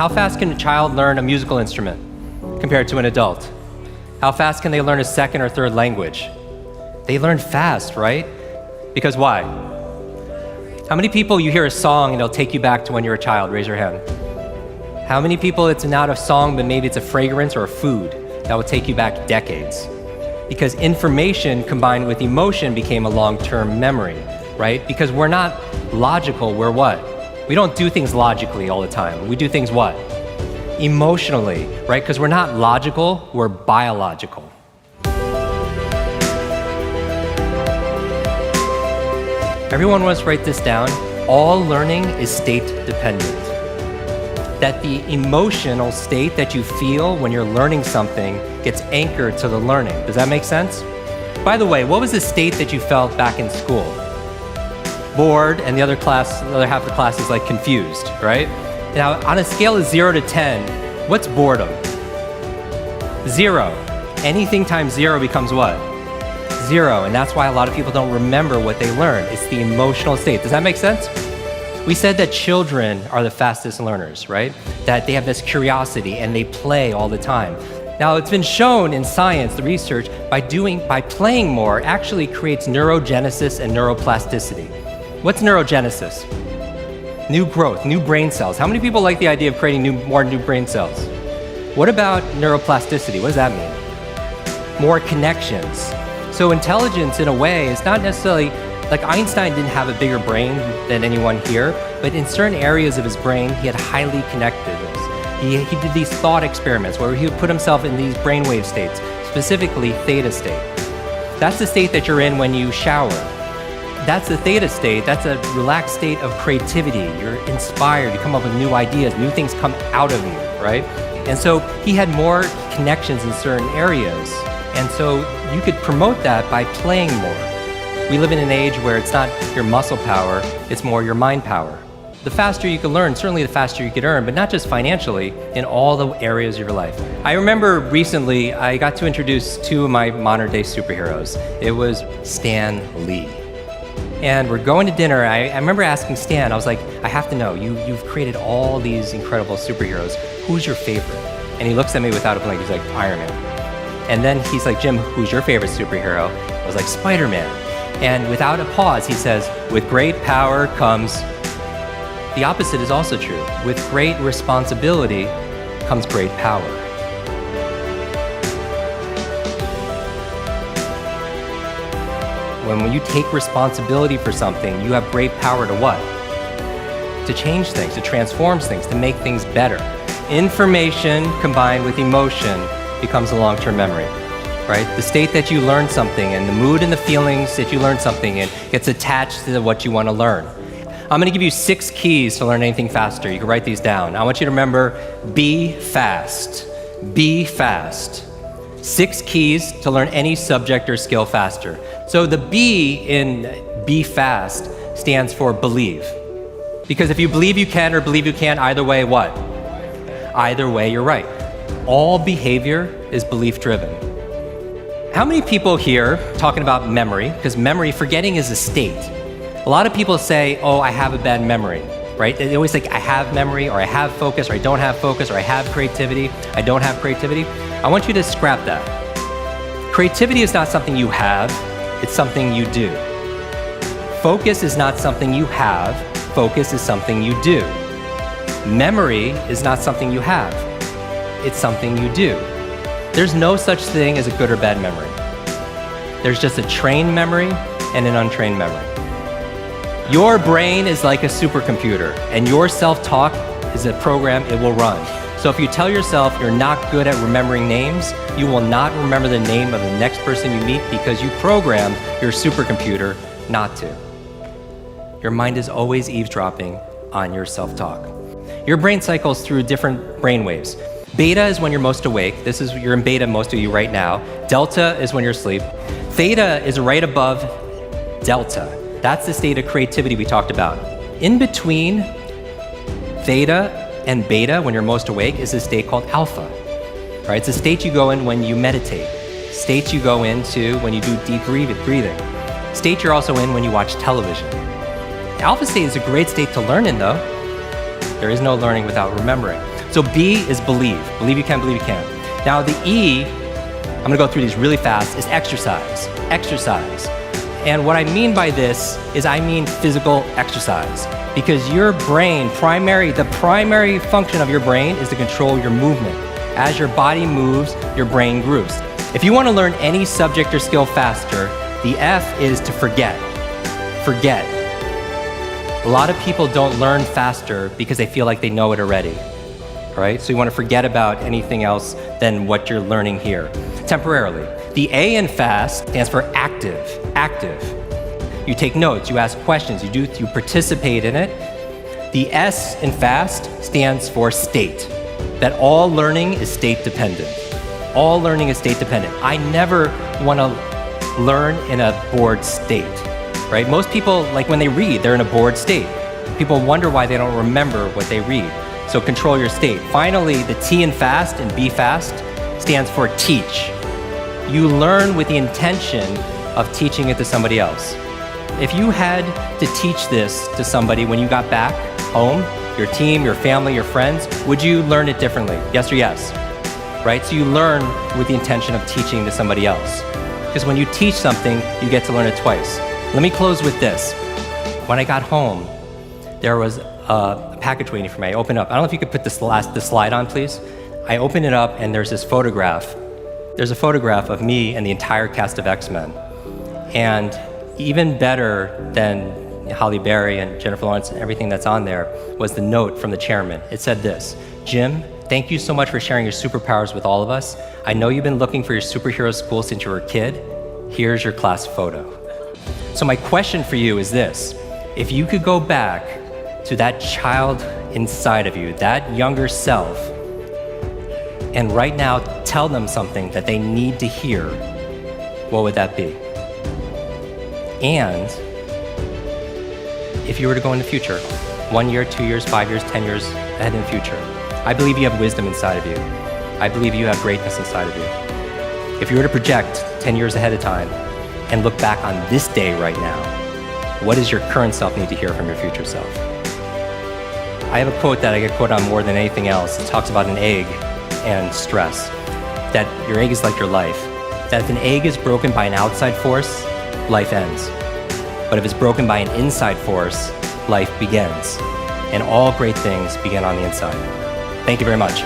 How fast can a child learn a musical instrument compared to an adult? How fast can they learn a second or third language? They learn fast, right? Because why? How many people you hear a song and it'll take you back to when you were a child? Raise your hand. How many people it's not a song, but maybe it's a fragrance or a food that will take you back decades? Because information combined with emotion became a long-term memory, right? Because we're not logical, we're what? We don't do things logically all the time. We do things what? Emotionally, right? Because we're not logical, we're biological. Everyone wants to write this down. All learning is state dependent. That the emotional state that you feel when you're learning something gets anchored to the learning. Does that make sense? By the way, what was the state that you felt back in school? Bored, and the other half of the class is like confused, right? Now, on a scale of 0 to 10, what's boredom? 0. Anything times 0 becomes what? 0, and that's why a lot of people don't remember what they learned. It's the emotional state. Does that make sense? We said that children are the fastest learners, right? That they have this curiosity and they play all the time. Now, it's been shown in science, the research, by playing more actually creates neurogenesis and neuroplasticity. What's neurogenesis? New growth, new brain cells. How many people like the idea of creating more new brain cells? What about neuroplasticity? What does that mean? More connections. So intelligence, in a way, is not necessarily, like Einstein didn't have a bigger brain than anyone here, but in certain areas of his brain, he had highly connectedness. He did these thought experiments where he would put himself in these brainwave states, specifically theta state. That's the state that you're in when you shower. That's the theta state. That's a relaxed state of creativity. You're inspired. You come up with new ideas. New things come out of you, right? And so he had more connections in certain areas. And so you could promote that by playing more. We live in an age where it's not your muscle power, it's more your mind power. The faster you can learn, certainly the faster you could earn, but not just financially, in all the areas of your life. I remember recently, I got to introduce two of my modern day superheroes. It was Stan Lee. And we're going to dinner. I remember asking Stan, I was like, I have to know, you've created all these incredible superheroes. Who's your favorite? And he looks at me without a blink, he's like, Iron Man. And then he's like, Jim, who's your favorite superhero? I was like, Spider-Man. And without a pause, he says, with great power comes... The opposite is also true. With great responsibility comes great power. When you take responsibility for something, you have great power to what? To change things, to transform things, to make things better. Information combined with emotion becomes a long-term memory, right? The state that you learn something and the mood and the feelings that you learn something in gets attached to what you want to learn. I'm going to give you 6 keys to learn anything faster. You can write these down. I want you to remember, be fast. Be fast. 6 keys to learn any subject or skill faster. So the B in be fast stands for believe. Because if you believe you can or believe you can't, either way, what? Either way, you're right. All behavior is belief-driven. How many people here talking about memory? Because memory, forgetting is a state. A lot of people say, oh, I have a bad memory, right? They always think I have memory, or I have focus, or I don't have focus, or I have creativity, I don't have creativity. I want you to scrap that. Creativity is not something you have, it's something you do. Focus is not something you have, focus is something you do. Memory is not something you have, it's something you do. There's no such thing as a good or bad memory. There's just a trained memory and an untrained memory. Your brain is like a supercomputer, and your self-talk is a program it will run. So if you tell yourself you're not good at remembering names, you will not remember the name of the next person you meet because you programmed your supercomputer not to. Your mind is always eavesdropping on your self-talk. Your brain cycles through different brain waves. Beta is when you're most awake. You're in beta, most of you right now. Delta is when you're asleep. Theta is right above delta. That's the state of creativity we talked about. In between theta and beta, when you're most awake, is a state called alpha. Right? It's a state you go in when you meditate. State you go into when you do deep breathing. State you're also in when you watch television. Alpha state is a great state to learn in, though. There is no learning without remembering. So B is believe. Believe you can, believe you can. Now the E, I'm gonna go through these really fast, is exercise. Exercise. And what I mean by this is I mean physical exercise. Because your brain, the primary function of your brain is to control your movement. As your body moves, your brain grooves. If you want to learn any subject or skill faster, the F is to forget. Forget. A lot of people don't learn faster because they feel like they know it already. Right? So you want to forget about anything else than what you're learning here, temporarily. The A in fast stands for active, active. You take notes, you ask questions, you participate in it. The S in fast stands for state, that all learning is state dependent. All learning is state dependent. I never want to learn in a bored state, right? Most people, like when they read, they're in a bored state. People wonder why they don't remember what they read. So control your state. Finally, the T in fast and B fast stands for teach. You learn with the intention of teaching it to somebody else. If you had to teach this to somebody when you got back home, your team, your family, your friends, would you learn it differently? Yes or yes? Right? So you learn with the intention of teaching to somebody else. Because when you teach something, you get to learn it twice. Let me close with this. When I got home, there was a package waiting for me. I opened up. I don't know if you could put the slide on, please. I opened it up and there's this photograph. There's a photograph of me and the entire cast of X-Men. And even better than Halle Berry and Jennifer Lawrence and everything that's on there was the note from the chairman. It said this: Jim, thank you so much for sharing your superpowers with all of us. I know you've been looking for your superhero school since you were a kid. Here's your class photo. So my question for you is this: if you could go back to that child inside of you, that younger self, and right now tell them something that they need to hear, what would that be? And if you were to go in the future, 1 year, 2 years, 5 years, 10 years ahead in the future, I believe you have wisdom inside of you. I believe you have greatness inside of you. If you were to project 10 years ahead of time and look back on this day right now, what does your current self need to hear from your future self? I have a quote that I get quoted on more than anything else. It talks about an egg and stress, that your egg is like your life, that if an egg is broken by an outside force, life ends. But if it's broken by an inside force, life begins. And all great things begin on the inside. Thank you very much.